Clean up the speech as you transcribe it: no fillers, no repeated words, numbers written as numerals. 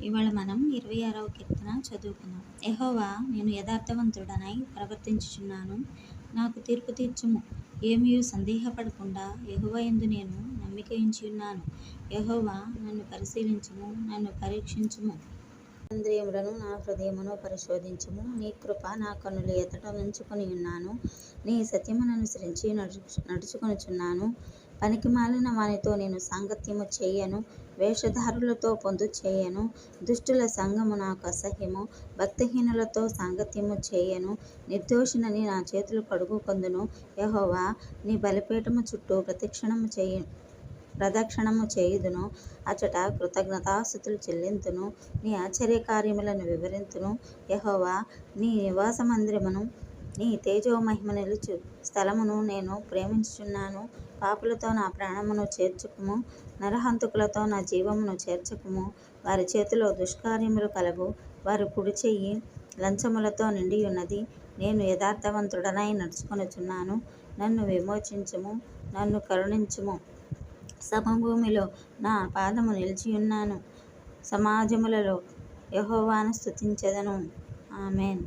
ఇవాళ మనం 26వ కీర్తన చదువుకుందాం. యెహోవా, నేను యథార్థవంతుడనై ప్రవర్తించుచున్నాను, నాకు తీర్పు తీర్చుము. ఏమియూ సందేహపడకుండా యెహోవా యందు నేను నమ్మిక ఉంచియున్నాను. యెహోవా, నన్ను పరిశీలించుము, నన్ను పరీక్షించుము. ఇంద్రియములను నా హృదయమును పరిశోధించుము. నీ కృప నా కన్నుల ఎదుట నుంచుకొని ఉన్నాను. నీ సత్యమును అనుసరించి నడుచుకొనుచున్నాను. పనికిమాలిన వానితో నేను సాంగత్యము చేయను, వేషధారులతో పొందు చేయను. దుష్టుల సంగము నాకు అసహ్యము, భక్తిహీనులతో సాంగత్యము చేయను. నిర్దోషినని నా చేతులు కడుగుకొందును. యెహోవా, నీ బలిపీఠము చుట్టూ ప్రదక్షిణము చేయుదును. అచట కృతజ్ఞతాస్తుతులు చెల్లింతును. నీ ఆశ్చర్యకార్యములను వివరింతును. యెహోవా, నీ నివాస మందిరమును, నీ తేజోమహిమ నిలుచు స్థలమును నేను ప్రేమించుచున్నాను. పాపులతో నా ప్రాణమును చేర్చుకుము, నరహంతకులతో నా జీవమును చేర్చకుము. వారి చేతిలో దుష్కార్యములు కలవు, వారి కుడి చెయ్యి లంచములతో నిండియున్నది. నేను యథార్థవంతుడనై నడుచుకొనుచున్నాను. నన్ను విమోచించుము, నన్ను కరుణించుము. సమభూమిలో నా పాదము నిలిచియున్నాను. సమాజములలో యెహోవాను స్తుతించెదను. ఆమేన్.